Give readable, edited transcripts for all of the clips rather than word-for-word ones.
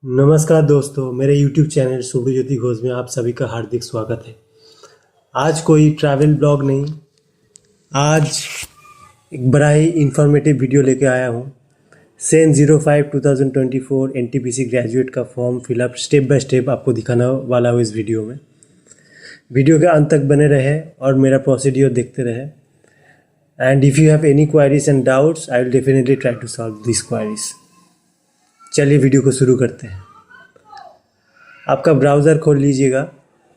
नमस्कार दोस्तों, मेरे YouTube चैनल सुब्रज्योति घोष में आप सभी का हार्दिक स्वागत है। आज कोई ट्रैवल ब्लॉग नहीं, आज एक बड़ा ही इंफॉर्मेटिव वीडियो लेके आया हूँ। सेन 05 2024 NTPC ग्रेजुएट का form fill up step by step आपको दिखाने वाला हूँ इस वीडियो में। वीडियो के अंत तक बने रहे और मेरा प्रोसीड्योर देखते रहे। And if you have any queries and doubts, I will definitely try to solve this queries. चलिए वीडियो को शुरू करते हैं। आपका ब्राउज़र खोल लीजिएगा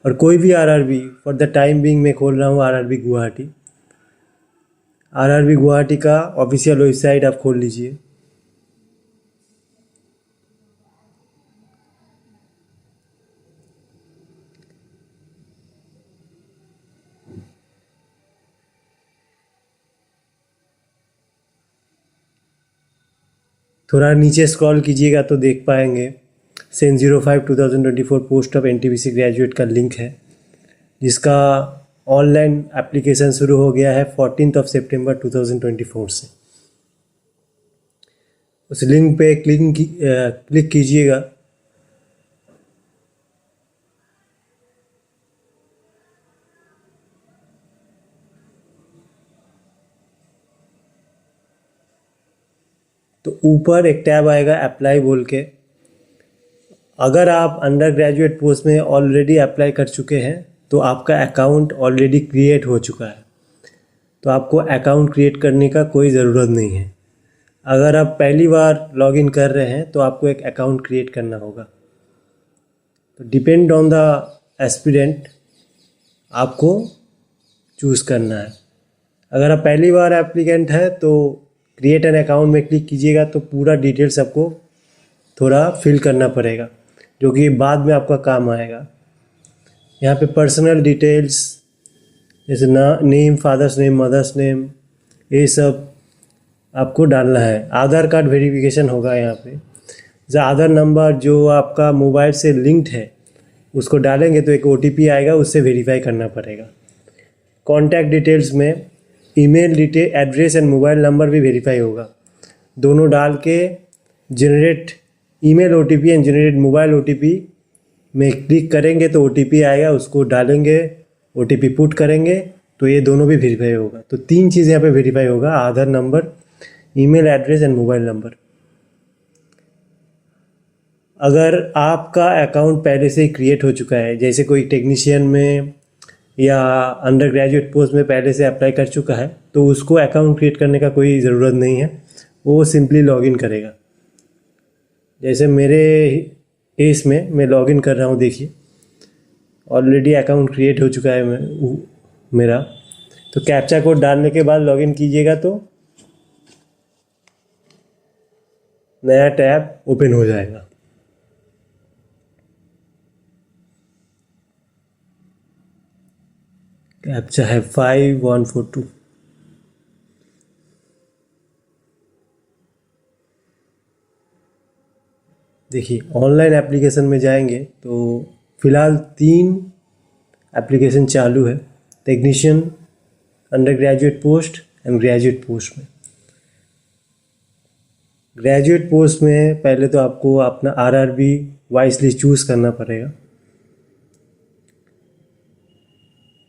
और कोई भी RRB, for the time being मैं खोल रहा हूँ आरआरबी गुवाहाटी। आरआरबी गुवाहाटी का ऑफिशियल वेबसाइट आप खोल लीजिए। थोड़ा नीचे स्क्रॉल कीजिएगा तो देख पाएंगे Sen 05 2024 post of NTPC graduate का लिंक है, जिसका ऑनलाइन एप्लीकेशन शुरू हो गया है 14 सितंबर 2024 से। उस लिंक पे क्लिक कीजिएगा। तो ऊपर एक टैब आएगा अप्लाई बोल के। अगर आप अंडर ग्रेजुएट पोस्ट में ऑलरेडी अप्लाई कर चुके हैं तो आपका अकाउंट ऑलरेडी क्रिएट हो चुका है, तो आपको अकाउंट क्रिएट करने का कोई ज़रूरत नहीं है। अगर आप पहली बार लॉगिन कर रहे हैं तो आपको एक अकाउंट क्रिएट करना होगा। तो डिपेंड ऑन द एस्पिरेंट आपको चूज़ करना है। अगर आप पहली बार एप्लीकेंट है तो क्रिएट एन अकाउंट में क्लिक कीजिएगा, तो पूरा डिटेल्स आपको थोड़ा फिल करना पड़ेगा, जो कि बाद में आपका काम आएगा। यहाँ पे पर्सनल डिटेल्स जैसे name, father's name, mother's name, ये सब आपको डालना है। आधार कार्ड वेरिफिकेशन होगा यहाँ पे। जो आधार नंबर जो आपका मोबाइल से लिंक्ड है उसको डालेंगे तो एक OTP आएगा, उससे वेरीफाई करना पड़ेगा। कॉन्टैक्ट डिटेल्स में email detail, address and mobile number भी वेरीफाई होगा। दोनों डाल के generate email OTP and generate mobile OTP में क्लिक करेंगे तो OTP आएगा, उसको डालेंगे, OTP पुट करेंगे तो ये दोनों भी वेरीफाई होगा। तो 3 चीज़ यहाँ पे वेरीफाई होगा: Aadhaar number, email address and mobile number. अगर आपका अकाउंट पहले से ही क्रिएट हो चुका है, जैसे कोई टेक्नीशियन में या अंडर ग्रेजुएट पोस्ट में पहले से अप्लाई कर चुका है, तो उसको अकाउंट क्रिएट करने का कोई ज़रूरत नहीं है, वो सिंपली लॉगिन करेगा। जैसे मेरे केस में मैं लॉगिन कर रहा हूँ, देखिए ऑलरेडी अकाउंट क्रिएट हो चुका है मेरा। तो कैप्चा कोड डालने के बाद लॉगिन कीजिएगा तो नया टैब ओपन हो जाएगा। कैप्चा है 5142। देखिए ऑनलाइन एप्लीकेशन में जाएंगे तो फ़िलहाल 3 एप्लीकेशन चालू है: technician, under graduate post and graduate post में। ग्रेजुएट पोस्ट में पहले तो आपको अपना आरआरबी वाइसली चूज़ करना पड़ेगा।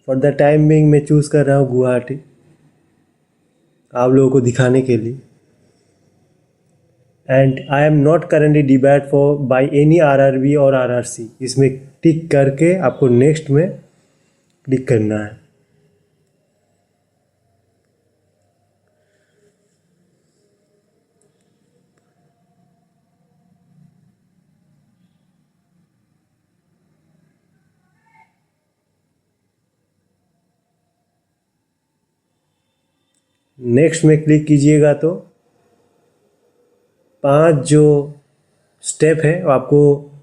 फॉर द टाइम बिंग मैं चूज़ कर रहा हूँ गुवाहाटी, आप लोगों को दिखाने के लिए। And I am not currently debarred for by any RRB और आरआरसी। इसमें टिक करके आपको नेक्स्ट में क्लिक करना है। नेक्स्ट में क्लिक कीजिएगा तो 5 जो स्टेप है वो आपको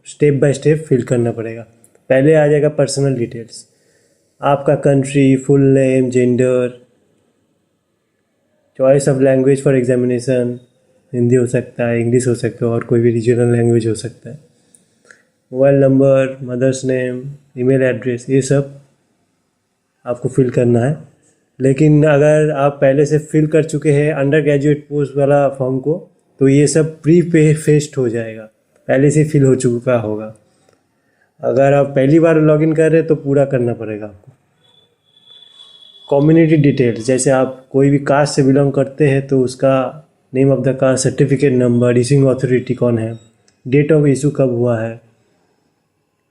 स्टेप बाय स्टेप फिल करना पड़ेगा। पहले आ जाएगा पर्सनल डिटेल्स, आपका country, full name, gender, choice of language for examination, Hindi हो सकता है, इंग्लिश हो सकता है और कोई भी रीजनल लैंग्वेज हो सकता है, mobile number, mother's name, email address, ये सब आपको फिल करना है। लेकिन अगर आप पहले से फिल कर चुके हैं अंडर ग्रेजुएट पोस्ट वाला फॉर्म को, तो ये सब प्री फेस्ड हो जाएगा। पहले से फिल हो चुका होगा। अगर आप पहली बार लॉगिन कर रहे हैं तो पूरा करना पड़ेगा आपको। कम्युनिटी डिटेल्स, जैसे आप कोई भी कास्ट से बिलोंग करते हैं तो उसका name of the caste, certificate number, issuing authority कौन है, डेट ऑफ इशू कब हुआ है,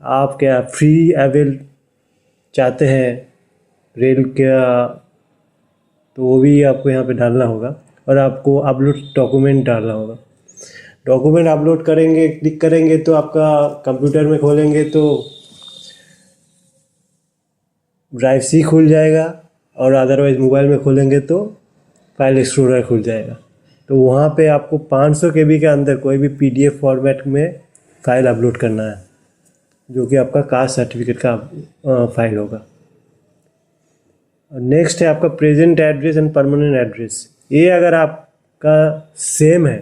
आप क्या फ्री अवेल चाहते हैं रेल क्या, तो वो भी आपको यहाँ पे डालना होगा। और आपको अपलोड डॉक्यूमेंट डालना होगा। डॉक्यूमेंट अपलोड करेंगे, क्लिक करेंगे तो आपका कंप्यूटर में खोलेंगे तो ड्राइव सी खुल जाएगा, और अदरवाइज़ मोबाइल में खोलेंगे तो फाइल एक्सप्लोरर खुल जाएगा। तो वहाँ पे आपको 500 KB के अंदर कोई भी PDF फॉर्मेट में फ़ाइल अपलोड करना है, जो कि आपका कास्ट सर्टिफिकेट का फाइल होगा। नेक्स्ट है आपका present address and permanent address. ये अगर आपका सेम है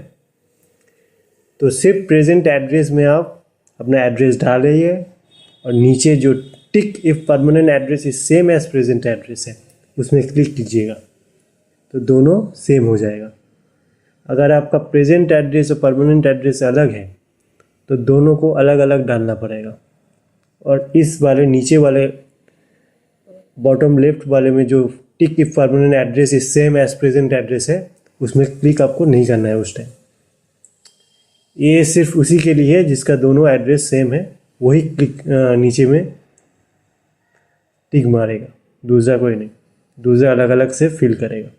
तो सिर्फ प्रेजेंट एड्रेस में आप अपना एड्रेस डालिए, और नीचे जो tick if permanent address is same as present address है उसमें क्लिक कीजिएगा, तो दोनों सेम हो जाएगा। अगर आपका प्रेजेंट एड्रेस और परमानेंट एड्रेस अलग है तो दोनों को अलग अलग डालना पड़ेगा। और इस वाले नीचे वाले बॉटम लेफ्ट वाले में जो tick if permanent address is same as present address है उसमें क्लिक आपको नहीं करना है उस टाइम। ये सिर्फ उसी के लिए है जिसका दोनों एड्रेस सेम है, वही क्लिक नीचे में टिक मारेगा, दूसरा कोई नहीं, दूसरा अलग अलग से फिल करेगा।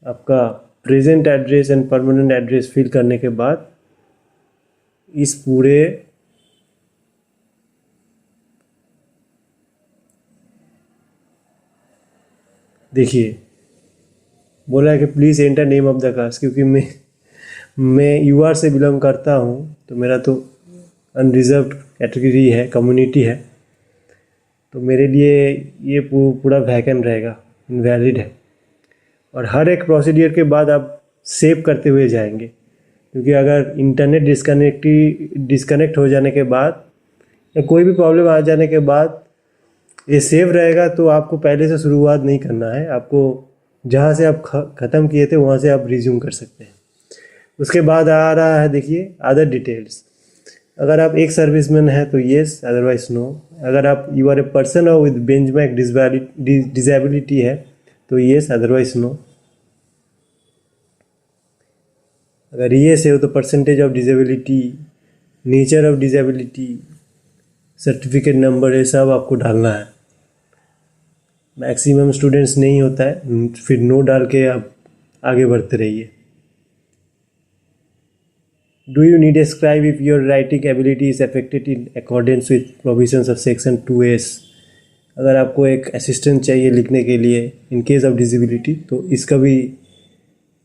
आपका present address and permanent address fill करने के बाद इस पूरे देखिए बोला है कि please enter name of the caste, क्योंकि मैं यूआर से बिलोंग करता हूँ तो मेरा तो अनरिजर्व्ड कैटेगरी है, कम्युनिटी है, तो मेरे लिए ये पूरा वैकेंट रहेगा, इनवैलिड है। और हर एक प्रोसीडियर के बाद आप सेव करते हुए जाएंगे, क्योंकि अगर इंटरनेट डिस्कनेक्ट हो जाने के बाद या कोई भी प्रॉब्लम आ जाने के बाद ये सेव रहेगा, तो आपको पहले से शुरुआत नहीं करना है, आपको जहाँ से आप ख़त्म किए थे वहाँ से आप रिज्यूम कर सकते हैं। उसके बाद आ रहा है देखिए अदर डिटेल्स। अगर आप एक सर्विसमैन है तो येस, अदरवाइज नो। अगर आप यू आर ए पर्सन और विद बेंचमार्क डिसेबिलिटी है तो येस, अदरवाइज नो। अगर येस है तो percentage of disability, nature of disability, certificate number, ये सब आपको डालना है। मैक्सिमम स्टूडेंट्स नहीं होता है, फिर नो डाल के आप आगे बढ़ते रहिए। Do you need a scribe if your writing ability is affected in accordance with provisions of section 2S। अगर आपको एक असिस्टेंट चाहिए लिखने के लिए इन केस ऑफ डिसेबिलिटी, तो इसका भी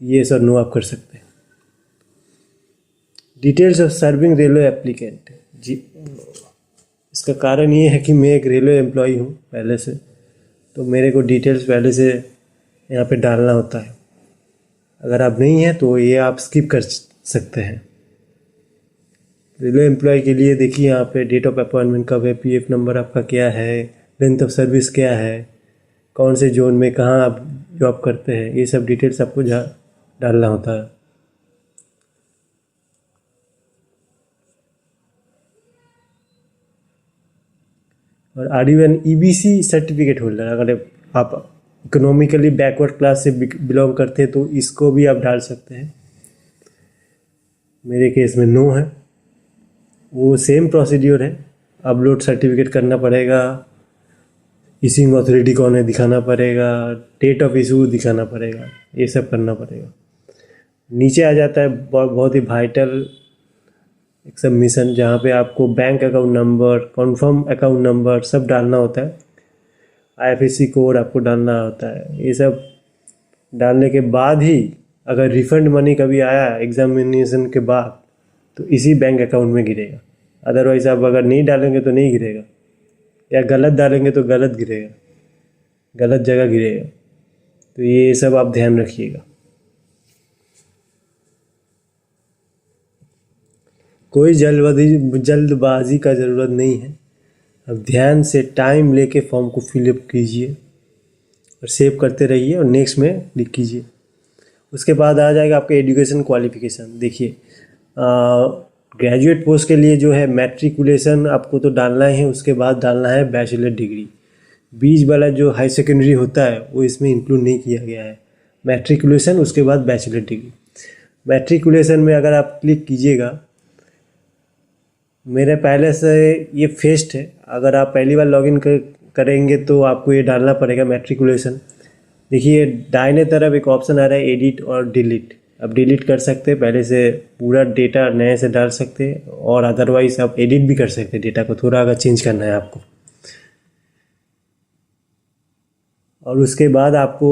येस और नो आप कर सकते हैं। Details of serving railway applicant जी, इसका कारण ये है कि मैं एक रेलवे एम्प्लॉई हूँ पहले से, तो मेरे को डिटेल्स पहले से यहाँ पे डालना होता है। अगर आप नहीं हैं तो ये आप स्किप कर सकते हैं। रेलवे एम्प्लॉय के लिए देखिए यहाँ पे डेट ऑफ अपॉइंटमेंट कब है, PF नंबर आपका क्या है, लेंथ ऑफ सर्विस क्या है, कौन से जोन में कहाँ आप जॉब करते हैं, ये सब डिटेल्स आपको डालना होता है। और RU1 EBC सर्टिफिकेट होल्डर, अगर आप इकोनॉमिकली बैकवर्ड क्लास से बिलोंग करते हैं तो इसको भी आप डाल सकते हैं। मेरे केस में नो है, वो सेम प्रोसीड्यूर है। अपलोड सर्टिफिकेट करना पड़ेगा, इशूइंग अथॉरिटी कौन है दिखाना पड़ेगा, डेट ऑफ इशू दिखाना पड़ेगा, ये सब करना पड़ेगा। नीचे आ जाता है बहुत ही वाइटल एक सबमिशन, जहाँ पे आपको bank account number, confirm account number सब डालना होता है। IFSC कोड आपको डालना होता है। ये सब डालने के बाद ही अगर रिफंड मनी कभी आया एग्जामिनेशन के बाद तो इसी बैंक अकाउंट में गिरेगा, अदरवाइज आप अगर नहीं डालेंगे तो नहीं गिरेगा, या गलत डालेंगे तो गलत गिरेगा, गलत जगह गिरेगा। तो ये सब आप ध्यान रखिएगा। कोई जल्दबाजी का ज़रूरत नहीं है। अब ध्यान से टाइम लेके फॉर्म को फिलअप कीजिए और सेव करते रहिए और नेक्स्ट में क्लिक कीजिए। उसके बाद आ जाएगा आपका एजुकेशन क्वालिफिकेशन। देखिए ग्रेजुएट पोस्ट के लिए जो है मैट्रिकुलेशन आपको तो डालना ही है, उसके बाद डालना है बैचलर डिग्री। बीच वाला जो हाई सेकेंडरी होता है वो इसमें इंक्लूड नहीं किया गया है। मैट्रिकुलेशन उसके बाद बैचलर डिग्री। मैट्रिकुलेशन में अगर आप क्लिक कीजिएगा, मेरे पहले से ये फेस्ट है, अगर आप पहली बार लॉगिन करेंगे तो आपको ये डालना पड़ेगा मैट्रिकुलेशन। देखिए दाहिने तरफ एक ऑप्शन आ रहा है एडिट और डिलीट। अब डिलीट कर सकते हैं, पहले से पूरा डेटा नए से डाल सकते हैं, और अदरवाइज आप एडिट भी कर सकते हैं डेटा को, थोड़ा अगर चेंज करना है आपको। और उसके बाद आपको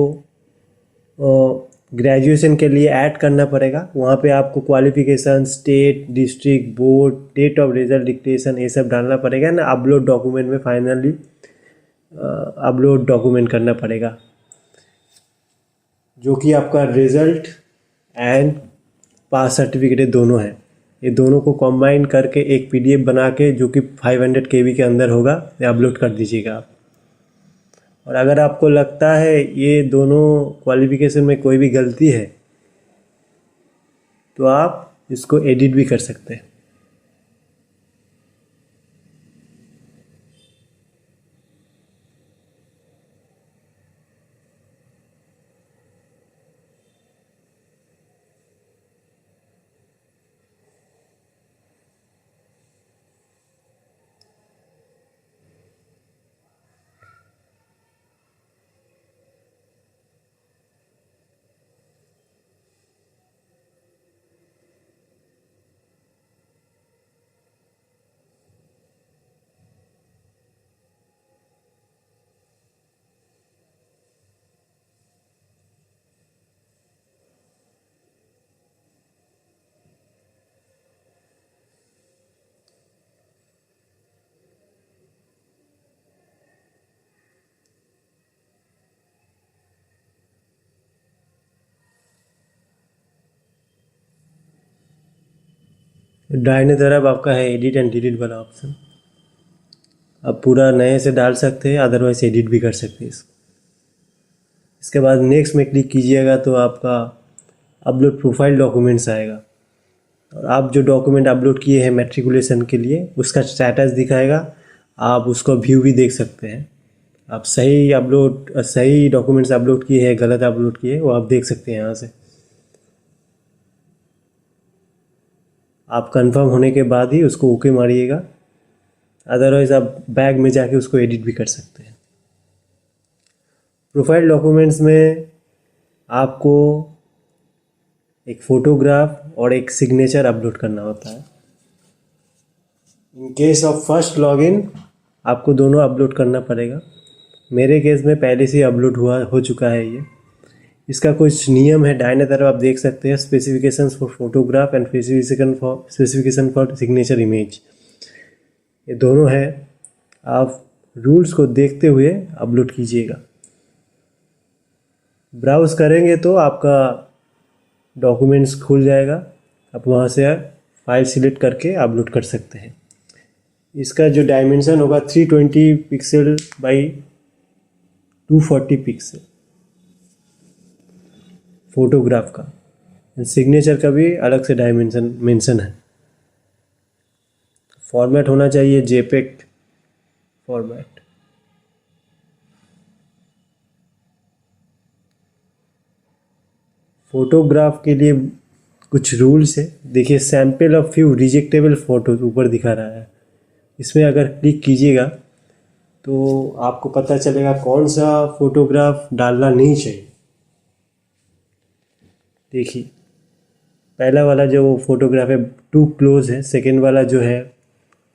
ग्रेजुएशन के लिए ऐड करना पड़ेगा। वहाँ पे आपको qualification, state, district, board, date of result, dictation, ये सब डालना पड़ेगा ना। अपलोड डॉक्यूमेंट में फाइनली अपलोड डॉक्यूमेंट करना पड़ेगा, जो कि आपका रिज़ल्ट एंड पास सर्टिफिकेट दोनों है। ये दोनों को कंबाइन करके एक पीडीएफ बना के, जो कि 500 KB के अंदर होगा, ये अपलोड कर दीजिएगा आप। और अगर आपको लगता है ये दोनों क्वालिफिकेशन में कोई भी गलती है तो आप इसको एडिट भी कर सकते हैं। दाहिने तरफ आपका है एडिट एंड डिलीट वाला ऑप्शन। आप पूरा नए से डाल सकते हैं, अदरवाइज एडिट भी कर सकते हैं इसको। इसके बाद नेक्स्ट में क्लिक कीजिएगा तो आपका अपलोड प्रोफाइल डॉक्यूमेंट्स आएगा, और आप जो डॉक्यूमेंट अपलोड किए हैं मैट्रिकुलेशन के लिए उसका स्टेटस दिखाएगा। आप उसको व्यू भी देख सकते हैं। आप सही डॉक्यूमेंट्स अपलोड किए हैं, गलत अपलोड किए, वो आप देख सकते हैं यहाँ से। आप कंफर्म होने के बाद ही उसको ओके मारिएगा, अदरवाइज़ आप बैग में जाके उसको एडिट भी कर सकते हैं। प्रोफाइल डॉक्यूमेंट्स में आपको एक फ़ोटोग्राफ और एक सिग्नेचर अपलोड करना होता है। In case of first login आपको दोनों अपलोड करना पड़ेगा। मेरे केस में पहले से ही अपलोड हो चुका है ये। इसका कुछ नियम है, दाहिने तरफ आप देख सकते हैं, specifications for photograph and specification for signature image, ये दोनों है। आप रूल्स को देखते हुए अपलोड कीजिएगा। ब्राउज़ करेंगे तो आपका डॉक्यूमेंट्स खुल जाएगा, आप वहाँ से फाइल सिलेक्ट करके अपलोड कर सकते हैं। इसका जो डायमेंशन होगा 320 पिक्सल बाई 240 पिक्सल फोटोग्राफ का। सिग्नेचर का भी अलग से डायमेंशन मेंशन है। फॉर्मेट होना चाहिए जेपेग फॉर्मेट। फोटोग्राफ के लिए कुछ रूल्स है। देखिए सैंपल ऑफ फ्यू रिजेक्टेबल फ़ोटोज़ ऊपर दिखा रहा है, इसमें अगर क्लिक कीजिएगा तो आपको पता चलेगा कौन सा फ़ोटोग्राफ डालना नहीं चाहिए। देखिए पहला वाला जो फोटोग्राफ है टू क्लोज है, सेकेंड वाला जो है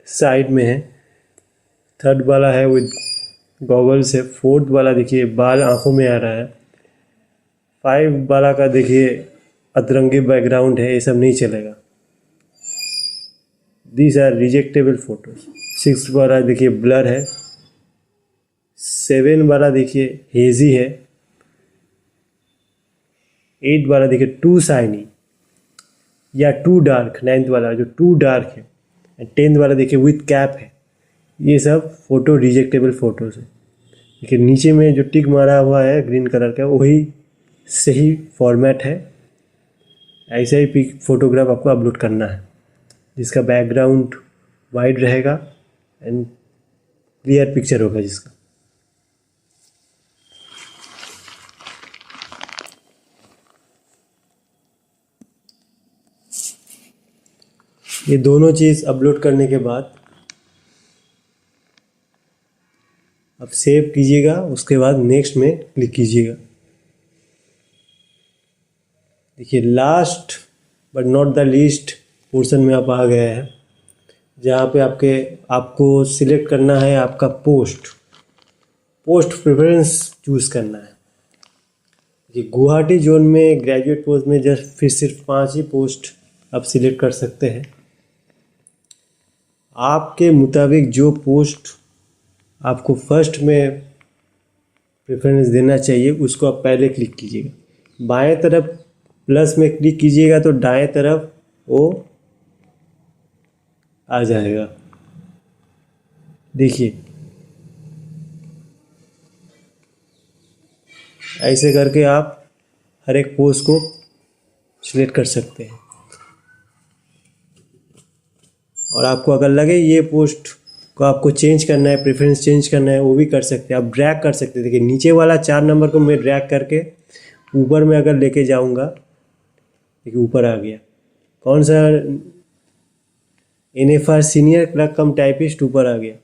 साइड में है, थर्ड वाला है विद गॉगल्स है, फोर्थ वाला देखिए बाल आंखों में आ रहा है, 5 वाला का देखिए अतरंगी बैकग्राउंड है, ये सब नहीं चलेगा। These are रिजेक्टेबल photos. 6 वाला देखिए ब्लर है, 7 वाला देखिए हेजी है, 8 वाला देखिए टू शाइनी या टू डार्क, 9th वाला जो टू डार्क है, 10th वाला देखिए विथ कैप है। ये सब फ़ोटो रिजेक्टेबल फ़ोटोज़ है। देखिए नीचे में जो टिक मारा हुआ है ग्रीन कलर का, वही सही फॉर्मेट है, ऐसा ही पिक फोटोग्राफ आपको अपलोड करना है जिसका बैकग्राउंड वाइड रहेगा एंड क्लियर पिक्चर होगा जिसका। ये दोनों चीज़ अपलोड करने के बाद अब सेव कीजिएगा, उसके बाद नेक्स्ट में क्लिक कीजिएगा। देखिए last but not the least portion में आप आ गए हैं जहाँ पे आपको सिलेक्ट करना है आपका पोस्ट प्रेफरेंस चूज़ करना है। ये गुवाहाटी जोन में ग्रेजुएट पोस्ट में जस्ट फिर सिर्फ 5 ही पोस्ट आप सिलेक्ट कर सकते हैं। आपके मुताबिक जो पोस्ट आपको फर्स्ट में प्रेफरेंस देना चाहिए उसको आप पहले क्लिक कीजिएगा। बाएं तरफ प्लस में क्लिक कीजिएगा तो दाएं तरफ वो आ जाएगा। देखिए ऐसे करके आप हर एक पोस्ट को सिलेक्ट कर सकते हैं। और आपको अगर लगे ये पोस्ट को आपको चेंज करना है, प्रेफरेंस चेंज करना है, वो भी कर सकते हैं। आप ड्रैग कर सकते हैं। देखिए नीचे वाला 4 नंबर को मैं ड्रैग करके ऊपर में अगर लेके जाऊंगा, देखिए ऊपर आ गया। कौन सा NFR सीनियर क्लर्क कम टाइपिस्ट ऊपर आ गया,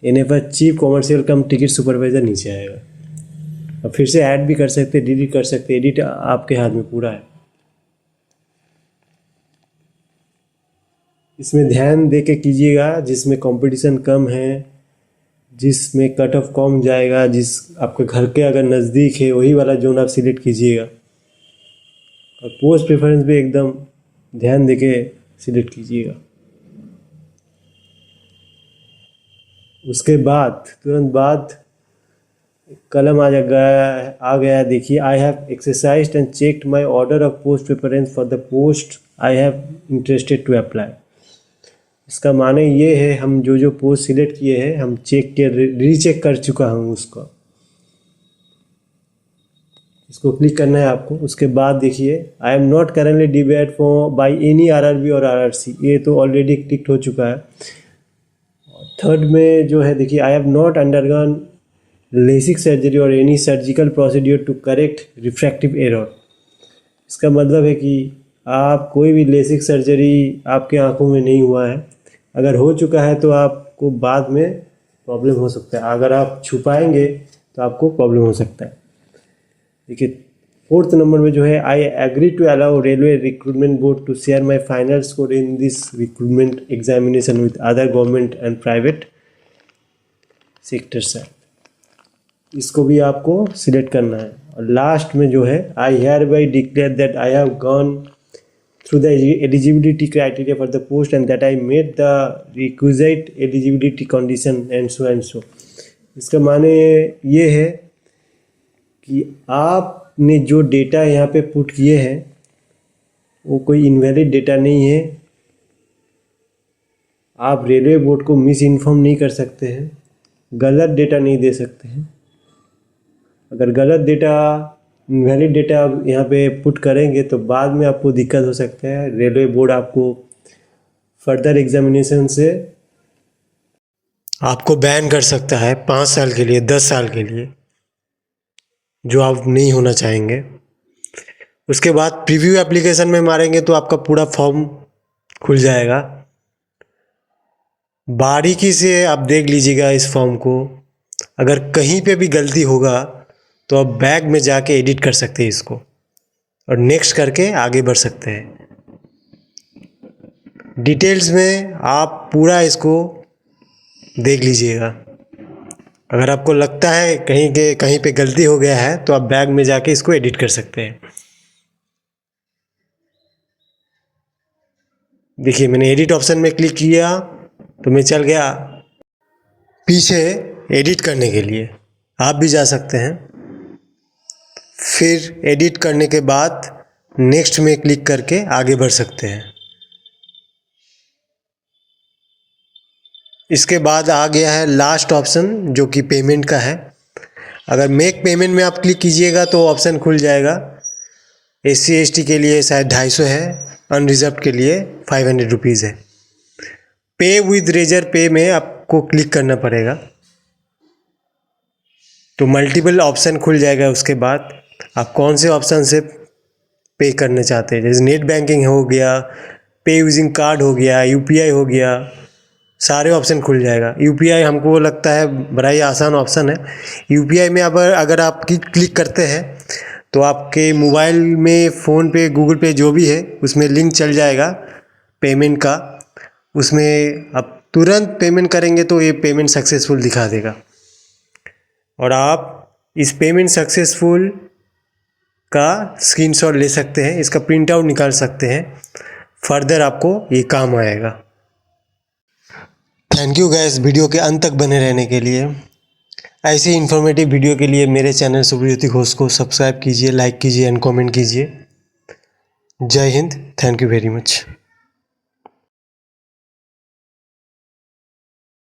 NFR चीफ कॉमर्शियल कम टिकट सुपरवाइज़र नीचे आएगा। अब फिर से ऐड भी कर सकते हैं, डिलीट कर सकते हैं, एडिट आपके हाथ में पूरा है। इसमें ध्यान दे के कीजिएगा जिसमें कंपटीशन कम है, जिसमें कट ऑफ कम जाएगा, जिस आपके घर के अगर नज़दीक है वही वाला जोन आप सिलेक्ट कीजिएगा। और पोस्ट प्रेफरेंस भी एकदम ध्यान दे के सिलेक्ट कीजिएगा। उसके बाद तुरंत बाद कलम आ गया। देखिए I have exercised and checked my order of post preference for the post I have interested to apply. इसका माने ये है हम जो पोस्ट सिलेक्ट किए हैं हम चेक के रीचेक कर चुका हूँ उसको। इसको क्लिक करना है आपको। उसके बाद देखिए आई am not currently debate for by any RRB और RRC, ये तो ऑलरेडी क्लिक हो चुका है। थर्ड में जो है देखिए I have not undergone LASIK surgery और any surgical procedure to correct refractive error. इसका मतलब है कि आप कोई भी लेसिक सर्जरी आपके आंखों में नहीं हुआ है। अगर हो चुका है तो आपको बाद में प्रॉब्लम हो सकता है। अगर आप छुपाएंगे तो आपको प्रॉब्लम हो सकता है। देखिए 4th नंबर में जो है I agree to allow railway recruitment board to share my final score in this recruitment examination with other government and private sectors है। इसको भी आपको सिलेक्ट करना है। और लास्ट में जो है I hereby declare that I have gone through the eligibility criteria for the post and that I met the requisite eligibility condition and so। इसका माने ये है कि आपने जो डेटा यहाँ पे पुट किए हैं वो कोई इनवैलिड डेटा नहीं है। आप रेलवे बोर्ड को मिस इन्फॉर्म नहीं कर सकते हैं, गलत डेटा नहीं दे सकते हैं। अगर गलत डेटा वैलिड डेटा आप यहाँ पे पुट करेंगे तो बाद में आपको दिक्कत हो सकता है। रेलवे बोर्ड आपको फर्दर एग्जामिनेशन से आपको बैन कर सकता है 5 साल के लिए, 10 साल के लिए, जो आप नहीं होना चाहेंगे। उसके बाद प्रीव्यू एप्लीकेशन में मारेंगे तो आपका पूरा फॉर्म खुल जाएगा। बारीकी से आप देख लीजिएगा इस फॉर्म को। अगर कहीं पे भी गलती होगा तो आप बैक में जाके एडिट कर सकते हैं इसको और नेक्स्ट करके आगे बढ़ सकते हैं। डिटेल्स में आप पूरा इसको देख लीजिएगा। अगर आपको लगता है कहीं पे गलती हो गया है तो आप बैक में जाके इसको एडिट कर सकते हैं। देखिए मैंने एडिट ऑप्शन में क्लिक किया तो मैं चल गया पीछे एडिट करने के लिए। आप भी जा सकते हैं। फिर एडिट करने के बाद नेक्स्ट में क्लिक करके आगे बढ़ सकते हैं। इसके बाद आ गया है लास्ट ऑप्शन जो कि पेमेंट का है। अगर मेक पेमेंट में आप क्लिक कीजिएगा तो ऑप्शन खुल जाएगा SC ST के लिए शायद 250 है, अनरिजर्व के लिए 500 रुपीज़ है। पे विद रेजर पे में आपको क्लिक करना पड़ेगा, तो मल्टीपल ऑप्शन खुल जाएगा। उसके बाद आप कौन से ऑप्शन से पे करना चाहते हैं, जैसे नेट बैंकिंग हो गया, पे यूजिंग कार्ड हो गया, UPI हो गया, सारे ऑप्शन खुल जाएगा। UPI हमको लगता है बड़ा ही आसान ऑप्शन है। UPI में अगर आप क्लिक करते हैं तो आपके मोबाइल में, फ़ोन पे, गूगल पे जो भी है उसमें लिंक चल जाएगा पेमेंट का। उसमें आप तुरंत पेमेंट करेंगे तो ये पेमेंट सक्सेसफुल दिखा देगा, और आप इस पेमेंट सक्सेसफुल का स्क्रीनशॉट ले सकते हैं, इसका प्रिंट आउट निकाल सकते हैं। फर्दर आपको ये काम आएगा। थैंक यू गाइस वीडियो के अंत तक बने रहने के लिए। ऐसी इन्फॉर्मेटिव वीडियो के लिए मेरे चैनल सुब्रज्योति घोष को सब्सक्राइब कीजिए, लाइक कीजिए एंड कमेंट कीजिए। जय Hind, thank you very much.